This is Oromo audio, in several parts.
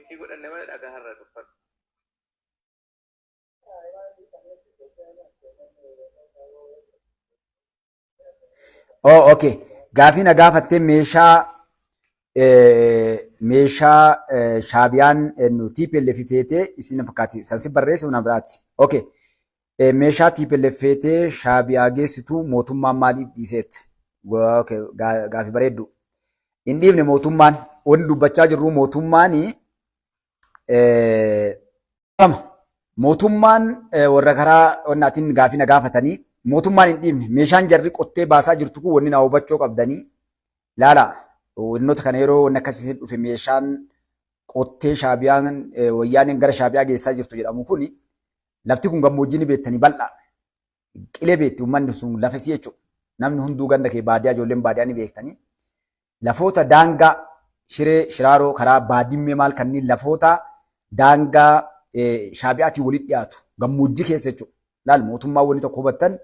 miitii godhanne malee dhagaa har'a dubbatu. Oh, okay. Gaafii na gaafattee meeshaa shaabiyaan TPLF feetee isin fakkaatti sansi barreesse una biraati. Okay. Meeshaa TPLF feetee shaabiyaa geessitu mootummaan maaliif dhiiseette? Okay. Gaafii bareeddu. Hin dhiifne mootummaan wanti dubbachaa jirru mootummaan warra karaa wannaatiin gaafii na gaafatanii mootummaan hin dhiifne meeshaan jarri qottee baasaa jirtu kun wanni na hubachuu qabdanii laala wannoota kana yeroo wanni akkasiin dhufe meeshaan qottee shaabiyaan wayyaaneen gara shaabiyaa geessaa jirtu jedhamu kun lafti kun gammoojjii beektanii bal'aa qilee beekti uummanni sun lafesii jechuudha namni hunduu ganda kee baadiyaa ijoolleen baadiyaa ni beektanii lafoota daangaa shiree shiraaroo karaa baadimmee maal kanneen lafoota daangaa shaabiyaatiin walitti dhiyaatu gammoojjii keessa jechuudha laal mootummaa wanni tokko hubattan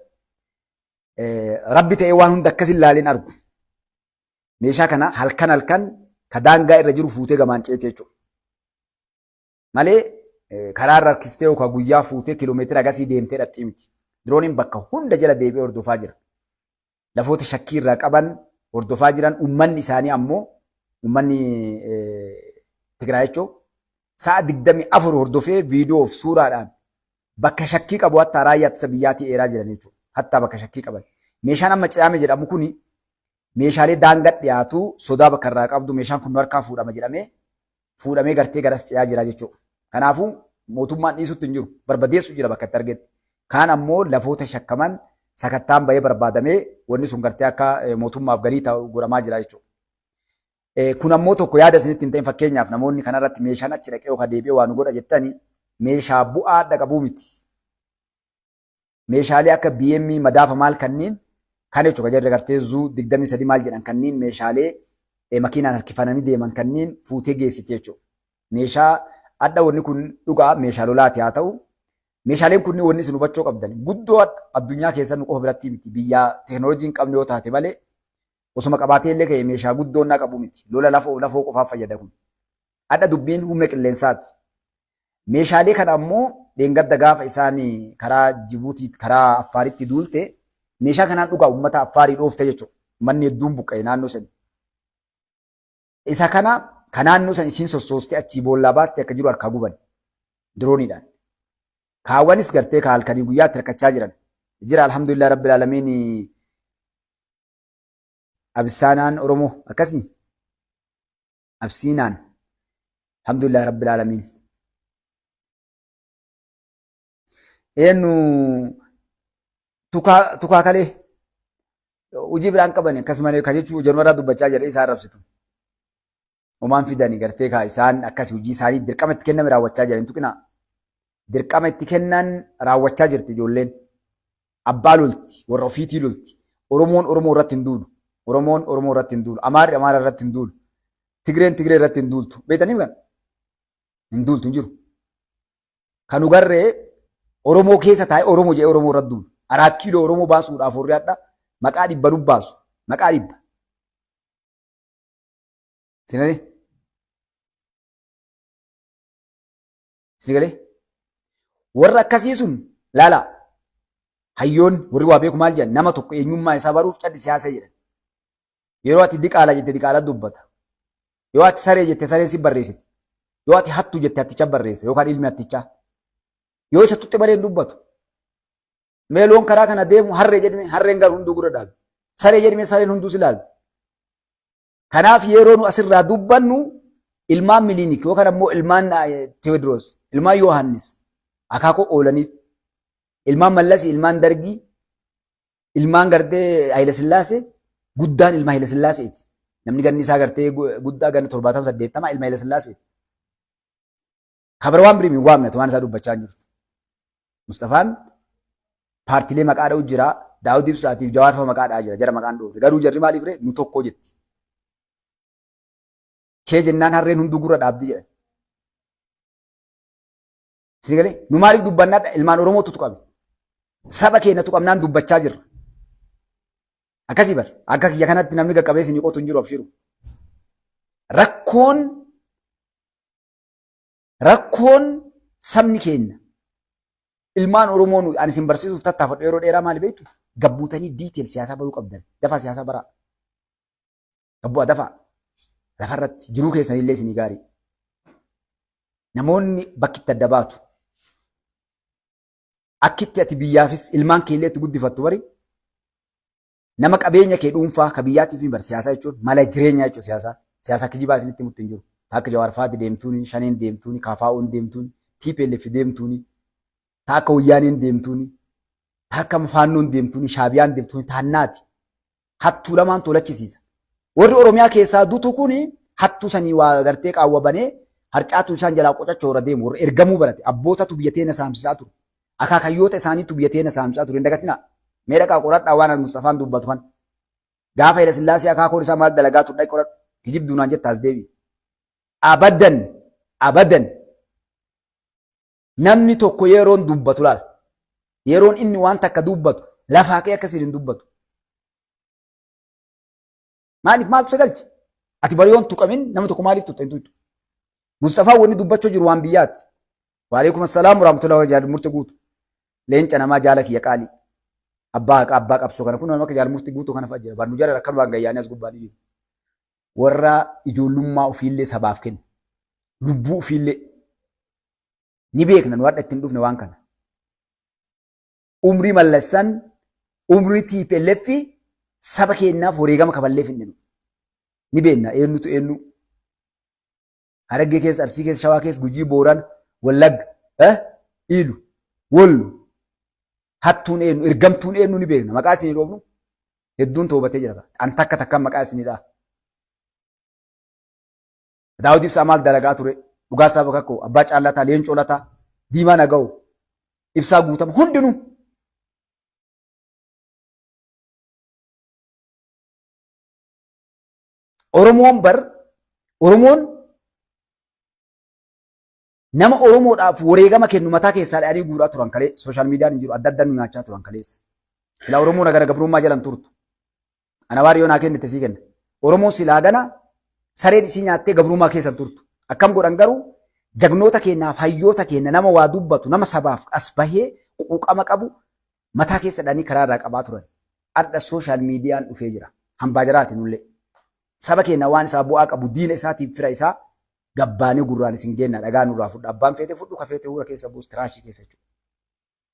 rabbi ta'ee waan hunda akkasin laaleen argu. Meeshaa kana halkan ka daangaa irra jiru fuutee gamaan ceete jechuudha. Malee karaa irra harkistee yookaan guyyaa fuutee kiloomeetira agasii deemtee dhaqxii miti. Dirooniin bakka hunda jala deebi'ee hordofaa jira. Lafoota shakkii irraa qaban hordofaa jiran uummanni isaanii ammoo uummanni Tigraay jechuun sa'a 24 hordofee viidiyoo fi suuraadhaan bakka shakkii qabu hatta raayyaa ittisa biyyaatii eeraa jiran jechuudha. Hatta bakka shakkii qaban. Meeshaan amma ce'ame jedhamu kuni meeshaalee daangaa dhiyaatu sodaa bakka irraa qabdu meeshaan kun harkaa fuudhamee gartee garas ce'aa jira jechuudha. Kanaafuu mootummaan dhiisutti hin jiru barbadeessu jira bakka itti argetti. Kaan ammoo lafoota shakkaman sakattaan bahee barbaadamee wanni sun gartee akka mootummaaf galii ta'u godhamaa jira jechuudha. Kun ammoo tokko yaada isinitti hin ta'in fakkeenyaaf namoonni kanarratti meeshaan achi dhaqee yookaan deebi'ee waan godha jettanii meeshaa bu'aa dhaqabuu miti. Meeshaalee akka BM madaafa maal kanneen kan jechuudha jarri gartee zuu 23 maal jedhan kanneen meeshaalee makiinaan harkifamanii deeman kanneen fuutee geessite jechuudha. Meeshaa adda wanni kun dhugaa meeshaa lolaati haa ta'u meeshaaleen kunniin wanni isin hubachuu qabdan guddoo addunyaa keessatti qofa biratti miti biyya teekinooloojiin qabne yoo taate malee osuma qabaatee illee ka'e meeshaa guddoo naa qabu miti lola lafoo qofaaf fayyada kun. Adda dubbiin humna qilleensaati. Meeshaalee kana ammoo dheengadda gaafa isaan karaa Jibuutii karaa Affaaritti duulte meeshaa kanaan dhugaa uummata Affaarii dhoofte jechuudha. Manni hedduun buqqa'e naannoo sani. Isa kana kan naannoo san isiin sossoostee achii boollaa baaste akka jiru harkaa guban dirooniidhaan. Kaawwanis gartee ka halkanii guyyaatti rakkachaa jiran. Jira alhamdulillah rabbil alamiin Absaanaan Oromoo akkasii. Absiinaan alhamdulillah rabbil alamiin. Eenyu tukaa kalee hojii biraan qaban akkasumas kan jechuun januaraa dubbachaa jira isaan rabsitu. Omaan fidanii gartee kaa isaan akkas hojii isaanii dirqama itti kenname raawwachaa jiran tuqinaa. Dirqama itti kennan raawwachaa jirti ijoolleen. Abbaa lolti warra ofiitii lolti. Oromoon Oromoo irratti hin duulu. Oromoon Oromoo irratti hin duulu. Amaarri Amaara irratti hin duulu. Tigreen Tigree irratti hin duultu. Beetanii kan hin duultu hin jiru. Kan ugarree Oromoo keessa taa'ee Oromoo jedhee Oromoo irratti duulu. Araa kiiloo Oromoo baasuudhaaf warri adda maqaa dhibba dubbaasu. Maqaa dhibba. Sinanii? Sinigalee? Warra akkasii sun laala. Hayyoon warri waa beeku maal jedhan nama tokko eenyummaa isaa baruuf caddi siyaasa jedhan. Yeroo ati diqaala jette diqaala dubbata. Yoo ati saree jette saree si barreessiti. Yoo ati hattu jette hatticha barreessa yookaan ilmi hattichaa. Yoo isa tutti malee dubbatu. Meeloon karaa kana deemu harree jedhame harreen gara hunduu gurra dhaabe. Saree jedhame sareen hunduu si ilaalu. Kanaaf yeroo nu asirraa dubbannu ilmaan Miliinik yookaan ammoo ilmaan Teewodiroos, ilmaan Yohaannis akaakoo oolaniif ilmaan Mallasii, ilmaan Dargii, ilmaan gartee Hayila Sillaasee guddaan ilma Hayila Sillaaseeti. Namni ganni isaa gartee guddaa ganna 70 ilma Hayila Sillaaseeti. Kabara waan birii waamnatu waan isaa dubbachaa jirtu. Mustafaan paartiilee maqaa dha'u jira. Daawud Ibsaatiif Jawaar fa'a maqaa dha'aa jira. Jara maqaan dha'u. Garuu jarri maaliif ree nu tokko jetti. Shee jennaan harreen hunduu gurra dhaabdi jedhan. Sinigalee nu maaliif dubbannaa ilmaan Oromootu tuqame. Saba keenya tuqamnaan dubbachaa jirra. Akkasii bar akka kiyya kanatti namni qaqqabee isin qotu hin jiru abshiru. Rakkoon Rakkoon sabni keenya ilmaan Oromoo ani isin barsiisuuf tattaafadhu yeroo dheeraa maali beektu? Gabbuutanii diiteel siyaasaa baruu qabdan. Dafaa siyaasaa baraa. Gabbuu dafaa. Lafarratti jiruu keessanillee isinii gaarii. Namoonni bakki itti adda baatu. Akkitti ati biyyaafis ilmaan keellee itti guddifattu bari. Nama qabeenya kee dhuunfaa ka biyyaatiif hin bar siyaasaa jechuun mala jireenyaa jechuun siyaasaa. Siyaasaa kijibaa isinitti himutti hin jiru. Akka Jawaar Faati deemtuuni, Shaneen deemtuuni, Kaafaa'uun deemtuuni, TPLF deemtuuni, akka Wayyaaneen deemtuuni, akka Faannoon deemtuuni, Shaabiyaan deemtuuni, taannaati. Hattuu lamaan tolachisiisa. Warri Oromiyaa keessaa duutu kuni hattuu sanii waa gartee qaawwabanee harcaatu isaan jalaa qocachoora deemu. Warri ergamuu barate abbootatu biyya teena saamsisaa turu. Akaakayyoota isaaniitu biyya teena saamsisaa turu. Hin dagatinaa. Mee dhaqaa qoradhaa waan Mustafaan dubbatu kan. Gaafa Hayila Sillaasee akaakoon isaa maal dalagaa ture dhaqi qoradhu. Kijibduu naan jettaas deebi. Abadan namni tokko yeroon dubbatu laal. Yeroon inni waan takka dubbatu lafaa kee akkasiin hin dubbatu. Maaliif maaltu sagalchi? Ati bari yoon tuqamin nama tokko maaliif tuttu hin tuttu? Mustafaan wanni dubbachuu jiru waan biyyaati. Waalaikum assalaam warahmatullahi wabarakatuh murte guutu. Leenca namaa jaala kiyya qaalii. Abbaa qabsoo kana kun nama akka jaala murte guutu kana fa'aa jira. Baannu jala rakkan waan gayyaanii as gubbaa jiru. Warra ijoollummaa ofiillee sabaaf kennu. Lubbuu ofiillee. Ni beekna nu hadha ittiin dhufne waan kana. Umrii mallassan umrii TPLF saba keenyaaf wareegama kaballee finne. Ni beekna eenyutu eenyu. Harargee keessa, Arsii keessa, Shawaa keessa, Gujii, Booraan, Wallagga, Ilu, Wallu. Hattuun eenyu, ergamtuun eenyu ni beekna. Maqaa isinii dhoofnu hedduun toobatee jira. An takka maqaa isinii. Daawud Ibsaa maal dalagaa ture? Dhugaa saba kakkoo, Abbaa Caallataa, Leencoo Lataa, Diimaa Naga'oo, Ibsaa Guutama hundinuu. Oromoon nama Oromoodhaaf wareegama kennu mataa keessaa dha'anii guuraa turan kalee sooshaal miidiyaan hin jiru adda adda nu nyaachaa turan kaleessa. Silaa Oromoon agara gabrummaa jalan turtu. Ana baari yoo naa kennite sii kenna. Oromoon silaa gana sareen isii nyaattee gabrummaa keessa turtu. Akkam godhan garuu jagnoota keenyaaf hayyoota keenya nama waa dubbatu nama sabaaf as bahee quuqama qabu mataa keessa dha'anii karaa irraa qabaa turan. Adda sooshaal miidiyaan dhufee jira. Hambaa jiraati nullee. Saba keenya waan isaa bu'aa qabu diina isaatiif fira isaa gabbaanii gurraan isin geenna dhagaa nurraa fudha. Abbaan feete fudhu ka feete hura keessa buus tiraashii keessa jechuudha.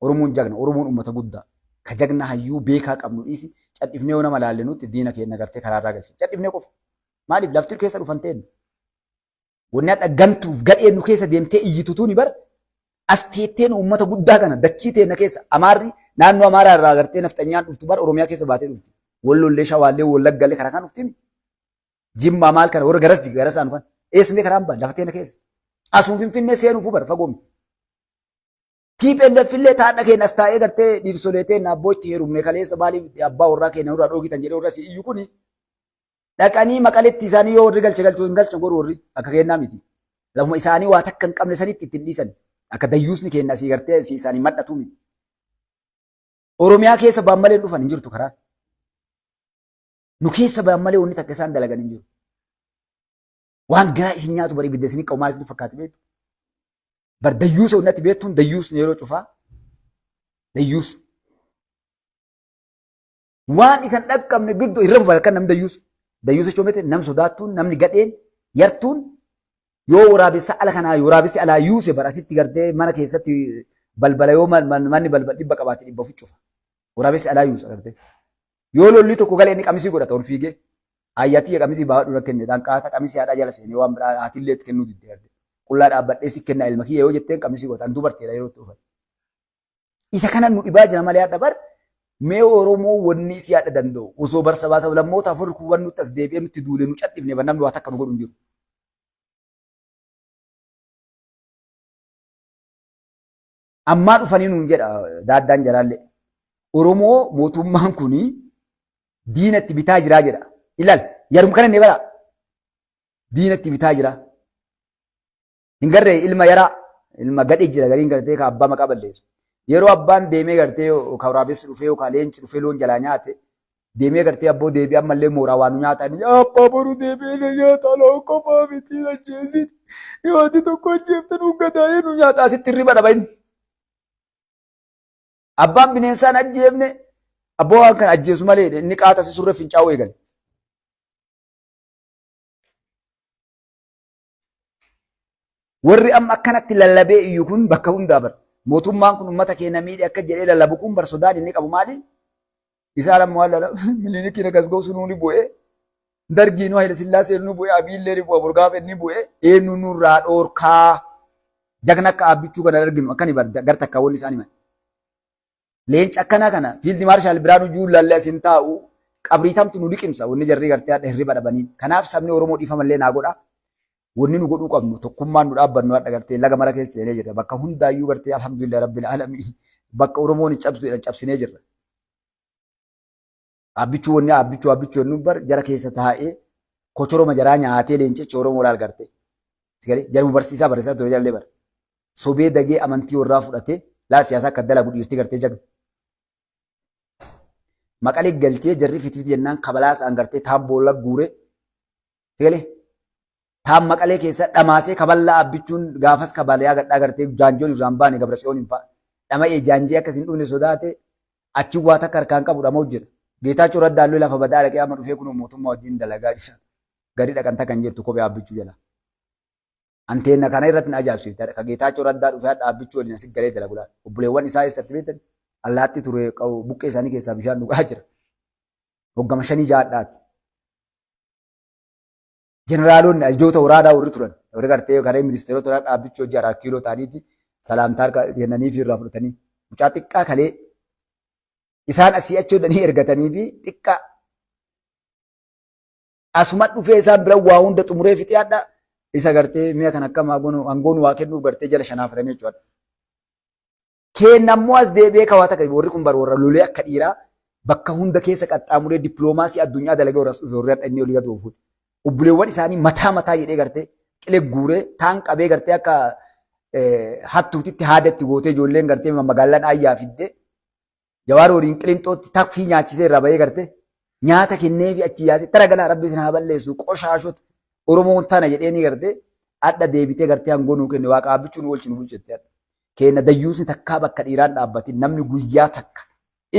Oromoon jagna, Oromoon uummata guddaa. Ka jagna hayyuu beekaa qabnu dhiisi cadhifnee yoo nama laalle nutti diina keenya gartee karaa irraa galche. Cadhifnee qofa. Maaliif lafti keessa dhufan ta'een? Wanni hadha gantuuf gadheen nu keessa deemtee iyyitutuu ni bar. As teetteen uummata guddaa kana dachii teenya keessa Amaarri naannoo Amaaraa irraa gartee nafxanyaan dhuftu bar Oromiyaa keessa baatee dhufti. Wallollee Shawaallee Wallaggallee karaa kan dhufti. Jimmaa maal kana warra garasaan kan eesmee karaan baa lafa teenya keessa. Asuun Finfinnee seenuuf bar fagoomi. TPLF illee taadha keenya as taa'ee gartee dhiirsolee teenya abbootti heerumne kaleessa maaliif abbaa warraa keenya irraa dhoogitan jedhee warra si iyyu kuni dhaqanii maqaletti isaanii yoo warri galchuu hin galchan godhu warri akka kennaa miti. Lafuma isaanii waa takka hin qabne sanitti ittiin dhiisan akka dayyuusni keenya asii gartee asii isaanii madhatu miti. Oromiyaa keessa ba'an malee dhufan hin jirtu karaan. Nu keessa ba'an malee wanni takka isaan dalagan hin jiru. Waan garaa isin nyaatu bari ibidda isinii qawmaa isin fakkaate beektu. Bar dayyuusa onnatti beektuun dayyuusni yeroo cufaa dayyuus. Waan isan dhaqqabne gidduu irra balkan namni dayyuus. Dayyuusa jechuun namni sodaattuun namni gadheen yartuun yoo waraabessa ala kanaa yoo waraabessi alaa yuuse bara asitti gartee mana keessatti balbala yoo manni balbala dhibba qabaate dhibba ofi cufa. Waraabessi alaa yuusa gartee. Yoo lolli tokko galee inni qamisii godhata ol fiigee. Ayyaatii qamisii baaduu kenne danqaata qamisii haadha jala seenee waan biraa haatiillee itti kennuu diddee argite. Qullaa dhaabbadhee si kenna ilma kiyya yoo jetteen qamisii godhatan dubarteedha yeroo itti isa kana nu dhibaa jira malee haadha bar mee Oromoo wanni si haadha danda'u osoo barsa baasa lammoota afur kuban nutti as deebi'ee nutti duulee nu cadhifne ba namni waa takka nu godhu hin jiru. Ammaa dhufanii nuun jedha daaddaan jaraallee. Oromoo mootummaan kuni diinatti bitaa jiraa jedha. Ilal yarum kana ne bara diinatti bitaa jira. Hin garree ilma yaraa ilma gadhee jira gariin gartee ka abbaa maqaa balleessu. Yeroo abbaan deemee gartee ka waraabessi dhufee yookaan leenci dhufee loon jalaa nyaate deemee gartee abboo deebii ammallee mooraa waan nyaatanii abbaa boruu deebi'ee nyaata laa'u qofaa miti ajjeesin yaadi tokko ajjeeftan ugadaa'ee nu nyaata asitti hirriba dhaba inni. Abbaan bineensaan ajjeefne abboo waan kana ajjeesu malee inni qaatasi surre fincaa'uu eegale. Warri amma akkanatti lallabee iyyu kun bakka hundaa bara. Mootummaan kun uummata keenya miidhe akka jedhee lallabu kun bar sodaan inni qabu maali? Isaa lamma waan lallaba milinikii nagas ga'u sunuu ni bu'ee dargiinuu Haayile Sillaasee ni bu'ee Abiillee ni bu'a Burgaaf ni bu'ee eenyu nurraa dhoorkaa jagna akka abbichuu kana arginu akkani bar gar takka wanni isaanii mali. Leenca akkana kana fiildi maarshaal Biraanuu Juulaallee asin taa'u qabriitamtu nu liqimsa wanni jarri gartee hadha hirriba dhabaniin. Kanaaf sabni Oromoo dhiifamallee naa godha. Wanni nu godhuu qabnu tokkummaan nu dhaabbannu hadha gartee laga mara keessa eelee jirra. Bakka hundaayyuu gartee alhamdulillah rabbil aalamiin bakka Oromoon cabsu cabsinee jirra. Abbichuu wanni abbichuu wanni bar jara keessa taa'ee kochoroma jaraa nyaatee leencicha Oromoo laal gartee. Sigalee jarmu barsiisaa barreessaa ture jallee bara. Sobee dagee amantii warraa fudhatee laal siyaasaa akka dalagu dhiirtii gartee jagna. Maqalee galchee jarri fitifiti jennaan kabalaa isaan gartee taan boolla guuree. Sigalee taan maqalee keessa dhamaasee kaballaa abbichuun gaafas kabalayaa gadhaa gartee jaanjoon irraan baane gabrasiyoon hin fa'a. Dhama'ee jaanjee akkasiin dhufne sodaate achi waa takka harkaan qabu dhama hojjeta. Geetaachoo Raddaallee lafa badaa dhaqee amma dhufee kun mootummaa wajjin dalagaa jira. Gadi dhaqan takkan jirtu kophee abbichuu jala. Anteenna kana irratti na ajaa'ibsiifte. Ka Geetaachoo Raddaa dhufee hadha abbichuu waliin asii galee dalagu laata. Obboleewwan isaa eessatti beektan allaatti ture buqqee isaanii keessaa bishaan dhugaa jira. Hoggama 5-6 Jeneraalonni ajoota waraanaa warri turan. Warri gartee kan ministeerota waraanaa abbichuu hojii 4 kiiloo ta'aniiti salaamtaa kennanii fi irraa fudhatanii. Mucaa xiqqaa kalee isaan asii achi hodhanii ergatanii fi xiqqaa asuma dhufee isaan bira waa hunda xumuree fixee hadha isa gartee mi'a kan akka aangoon waa kennuuf gartee jala shanaafatanii jechuudha. Kennammoo as deebi'ee kawaata qabu warri kun warra lolee akka dhiiraa bakka hunda keessa qaxxaamuree dippiloomaasii addunyaa dalagee warras dhufe warri hadha inni olii gad oofuudha. Obboleewwan isaanii mataa jedhee gartee qilee guuree taan qabee gartee akka hattuutitti haadatti gootee ijoolleen gartee magaalaan ayyaa fiddee Jawaar waliin qilintootti takkii nyaachisee irraa bahee gartee nyaata kennee fi achi yaasee taragalaa rabbi isin haa balleessu qoshaashota Oromoon tana jedhee gartee adda deebitee gartee aangoo nuu kenne waaqa abbichuun oolchinu bulchettee adda. Kenna dayyuusni takkaa bakka dhiiraan dhaabbatin namni guyyaa takka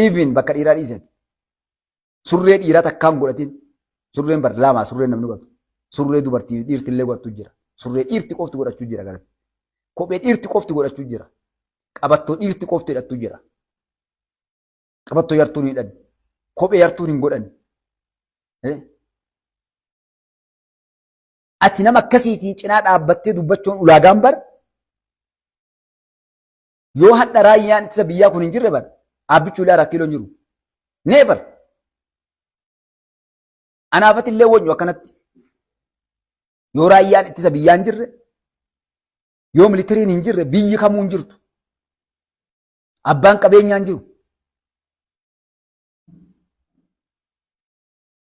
even bakka dhiiraa dhiisati. Surree dhiiraa takkaan godhatin surreen bar lama surreen namni godhatu. Surree dubartii dhiirtillee godhatu jira. Surree dhiirti qofti godhachuu jira gartee. Kophee dhiirti qofti godhachuu jira. Qabattoo dhiirti qofti hidhachuu jira. Qabattoo yartuun hidhan. Kophee yartuun hin godhan. Ati nama akkasiitiin cinaa dhaabbattee dubbachuun ulaagaan bar yoo hadha raayyaan ittisa biyyaa kun hin jirre bar abbichuulee 4 kiiloo hin jiru. Neebar. Anaafati illee wonyu akkanatti. Yoo raayyaan ittisa biyyaa hin jirre yoo militariin hin jirre biyyi kamuu hin jirtu. Abbaan qabeenyaa hin jiru.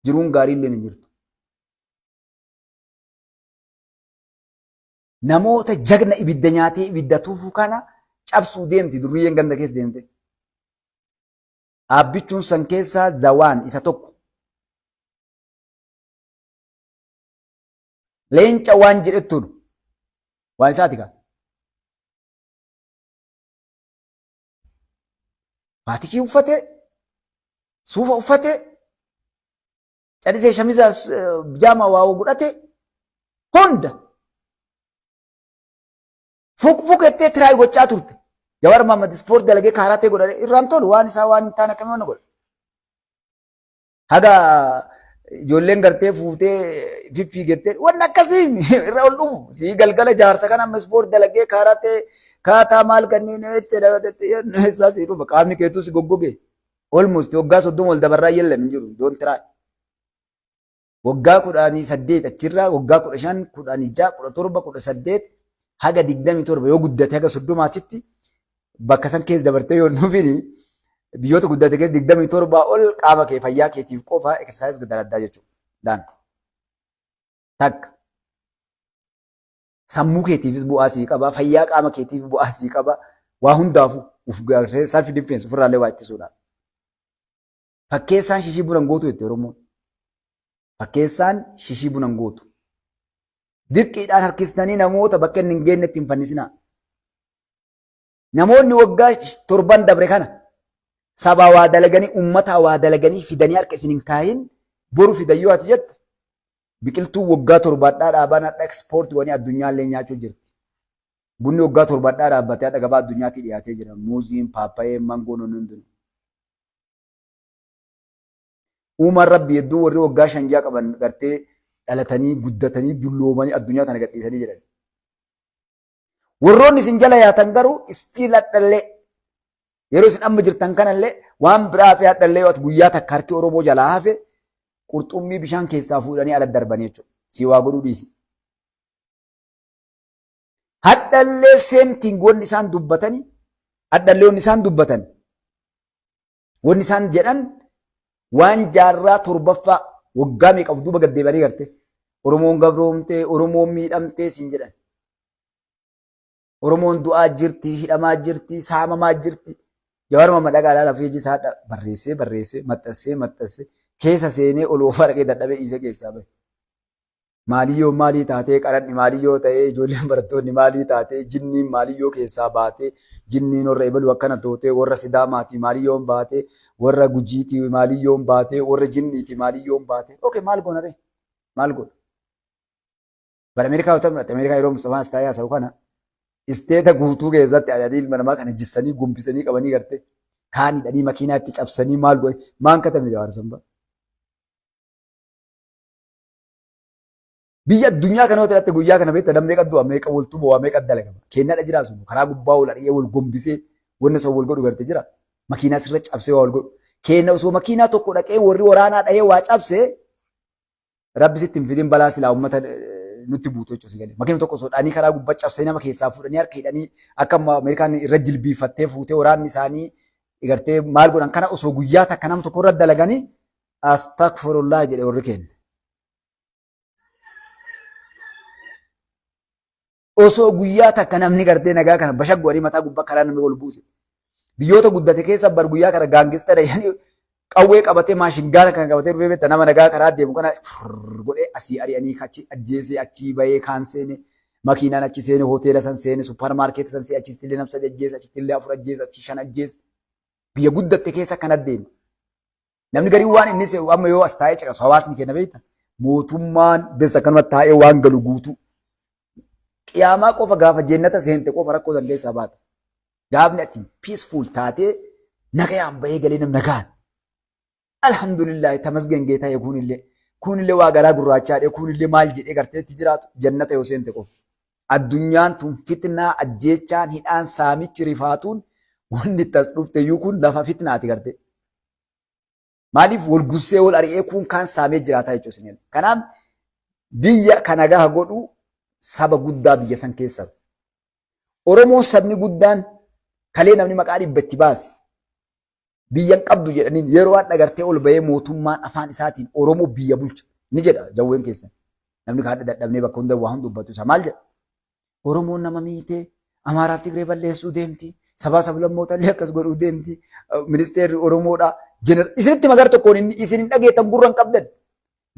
Jiruun gaariin illee hin jirtu. Namoota jagna ibidda nyaatee ibidda tuufuu kana cabsuu deemti durriyyeen ganda keessa deemte. Abbichuun san keessaa zawaan isa tokko. Leenca waan jedhettuun waan isaati kaa. Baatikii uffatee suufa uffatee cadhisee shamizaa jaama waa godhatee hunda fuqfuqettee tiraay gochaa turte. Jawaar Mohaammed ispoort dalagee kaaraatee godhatee irraan tolu waan isaa waan hin taane akkamiin godha. Haga ijoolleen gartee fuutee fiffiigettee waan akkasii irra ol dhufu. Si galgala jaarsa kana amma ispoort dalagee kaaraatee kaataa maal kanneen eessa si dhufa qaamni keetuu si goggogee. Almost waggaa 30 ol dabarraa yellam hin jiru doon tiraay. Waggaa 18 achirraa waggaa 15 16 17 18 haga 27 yoo guddate haga 30titti bakka san keessa dabartee yoo nufini biyyoota guddate keessa 27 ol qaama kee fayyaa keetiif qofa exercise gadaraddaa jechuudha. Daan. Takka. Sammuu keetiifis bu'aa sii qaba, fayyaa qaama keetiif bu'aa sii qaba, waa hundaafu uf self defense ofirraallee waa ittisuudha. Fakkeessaan shishii bunan gootu jettee Oromoon. Fakkeessaan shishii bunan gootu. Dirqiidhaan harkistanii namoota bakka inni hin geennetti hin fannisinaa. Namoonni waggaa 7 dabre kana sabaa waa dalaganii uummataa waa dalaganii fidanii harka isin hin kaayin boru fidayyoo ati jette biqiltuu waggaa 7 dhaabaan hadha ekspoortii wanii addunyaallee nyaachuu jirti. Bunni waggaa 7 dhaabbatee hadha gabaa addunyaatti dhiyaatee jira. Muuziin, paappaayeen, mangoon hundinuu. Uumaan rabbi hedduu warri waggaa 5 qaban gartee dhalatanii guddatanii dulloomanii addunyaa tana gadhiisanii jiran. Warroonni isin jala yaatan garuu istiil hadhallee yeroo isin amma jirtan kanallee waan biraa fi hadhallee yoo ati guyyaa takka harki Oromoo jalaa hafe qurxummii bishaan keessaa fuudhanii ala darbanii jechuudha. Si waa godhuu dhiisi. Hadhallee seemtiin wanni isaan dubbatanii hadhallee wanni isaan dubbatan wanni isaan jedhan waan jaarraa 7ffaa waggaa meeqaaf duuba gaddeebanii garte Oromoon gabroomtee Oromoon miidhamtee siin jedhan. Oromoon du'aa jirti, hidhamaa jirti, saamamaa jirti. Jawaaruma madaqaadhaa lafee jisaa barreessee maxxansee keessa seenee ol oofaa dhaqee dadhabee dhiisee keessaa bahe. Maaliyyoo maalii taatee qaranni maaliyyoo ta'ee ijoolleen barattoonni maalii taatee jinniin maaliyyoo keessaa baatee jinniin warra ebaluu akkana tootee warra sidaamaati maaliyyoon baatee warra gujiiti maaliyyoon baatee warra jinniiti maaliyyoon baatee. Okay maal goona ree? Maal goona? Bara Ameerikaa yoo ta'u Ameerikaa yeroo Mustafaan Astaayaa haasa'u kana isteeta guutuu keessatti adanii ilma namaa kana jissanii gumbisanii qabanii garte kaan hidhanii makiinaatti cabsanii maal godhe maan katame Jawaar Sambaa. Biyya addunyaa kana irratti guyyaa kana beektaa damee qaddu meeqa waltu bo'aa meeqa dalagama. Keenyadha jiraatu karaa gubbaa wal ari'ee wal gombisee wanna isa wal godhu garte jira. Makiinaa sirra cabsee wal godhu. Keenya osoo makiinaa tokko dhaqee warri waraanaa dhahee waa cabsee rabbi sitti hin fidin balaa silaa uummata nutti buutu jechuudha galee. Makiina tokko osoo dhaanii karaa gubbaa cabsee nama keessaa fuudhanii harka hidhanii akka Ameerikaan irra jilbiifattee fuutee waraanni isaanii gartee maal godhan kana osoo guyyaa takka nama tokko irra dalaganii astagfirullah jedhe warri keenya. Osoo guyyaa takka namni gartee nagaa kana bashaggoanii mataa gubbaa karaa namni ol buuse. Biyyoota guddate keessa bar guyyaa kana gaangistara yani qawwee qabatee maashingaala kana qabatee dhufee beektaa nama nagaa karaa deemu kana godhee asii ari'anii achi ajjeesee achii bahee kaan seene makiinaan achi seene hoteela san seene supparmaarkeetii san seene achitti illee namsa ajjeese achitti illee 4 ajjeese achi 5 ajjeese biyya guddatte keessa kan adeemu. Namni garii waan inni se'u amma yoo as taa'ee caqasu hawaasni kenna beektaa mootummaan bessa kanuma taa'ee waan galu guutuu. Qiyaamaa qofa gaafa jennata seente qofa rakkoo san keessaa baata. Gaafni ati peaceful taatee nagayaan bahee galee nam nagaan. Alhamdulillah tamasgen geetaa kunillee waa garaa gurraachaadhe kunillee maal jedhee garteetti jiraatu jannata yoo seente qofa. Addunyaan tun fitnaa ajjeechaan hidhaan saamichi rifaatuun wanni tas dhufte iyyuu kun lafa fitnaati garte. Maaliif wal gussee wal ari'ee kun kaan saamee jiraataa jechuudha. Kanaaf biyya kana gaha godhu saba guddaa biyya san keessa. Oromoon sabni guddaan kalee namni maqaa dhibbatti baase biyyan qabdu jedhaniin yeroo waan dhagartee ol bahee mootummaan afaan isaatiin Oromoo biyya bulcha ni jedha jawween keessan. Namni kaadha dadhabnee bakka hunda waa dubbatu isa maal jedha? Oromoon nama miitee Amaaraaf Tigree balleessuu deemti. Sabaa sablammoota illee akkas godhuu deemti. Ministeerri Oromoodha. Isinitti magar tokkoon inni isin hin dhageettan gurra hin qabdan.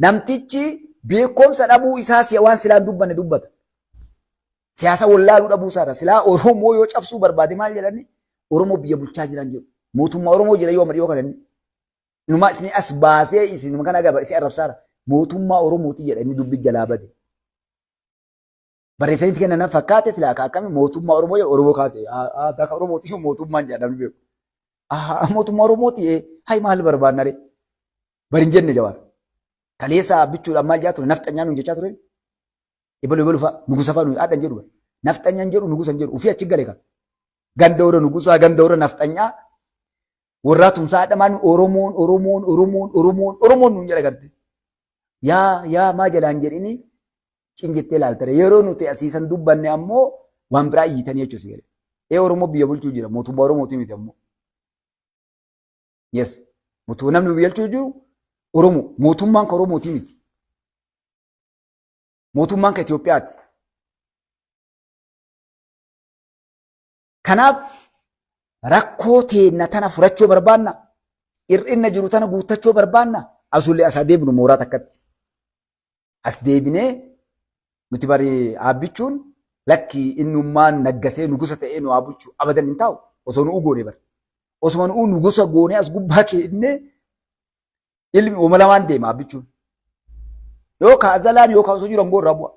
Namtichi beekumsa dhabuu isaa waan silaan dubbanne dubbata. Siyaasa wallaaluu dhabuu isaadha. Silaa Oromoo yoo cabsuu barbaade maal jedhani? Oromoo biyya bulchaa jiran jedhu. Mootummaa Oromoo jedha yoo amadiyoo kananni. Inumaa isin as baasee isin kana gaba isin arrabsaara. Mootummaa Oromooti jedhani dubbi jalaa bade. Barreessanitti kennan fakkaate silaa akkami mootummaa Oromoo jedhu Oromoo kaase. Akka Oromooti yoo mootummaan jedhamni beeku. Mootummaa Oromooti hay maal barbaannare? Bari hin jenne Jawaar. Kaleessa bichuudhaan maal jaa ture nafxanyaan nuun jechaa ture. Ibalu fa'a nugusa fa'a nuyi aadaan jedhu. Nafxanyaan jedhu nugusan jedhu ufii achi gale kan. Ganda warra nugusaa ganda warra nafxanyaa warraa tumsaa adhamaan Oromoon nuun jedha garte. Yaa maa jalaan jedhini cingittee ilaaltare yeroo nuti asiisan dubbanne ammoo waan biraa iyyitanii jechuusi gale. Oromoo biyya bulchuu jira mootummaa Oromooti miti ammoo. Yes mootummaa namni biyya bulchuu jiru Oromoo mootummaan ka Oromooti miti. Mootummaan ka Itoophiyaati. Kanaaf rakkoo teenna tana furachuu barbaanna hir'inna jiru tana guuttachuu barbaanna asullee as adeemnu mooraa takkatti. As deebinee nuti bari aabbichuun lakki innummaan naggasee nugusa ta'ee nu aabbichuu abadan hin taa'u osoo nu goone bara. Osoo nu nugusa goone as gubbaa keennee ilmi uumalamaan deema aabbichuun. Yoo kaazalaan yoo kaasuu jiru angoo irraa bu'a.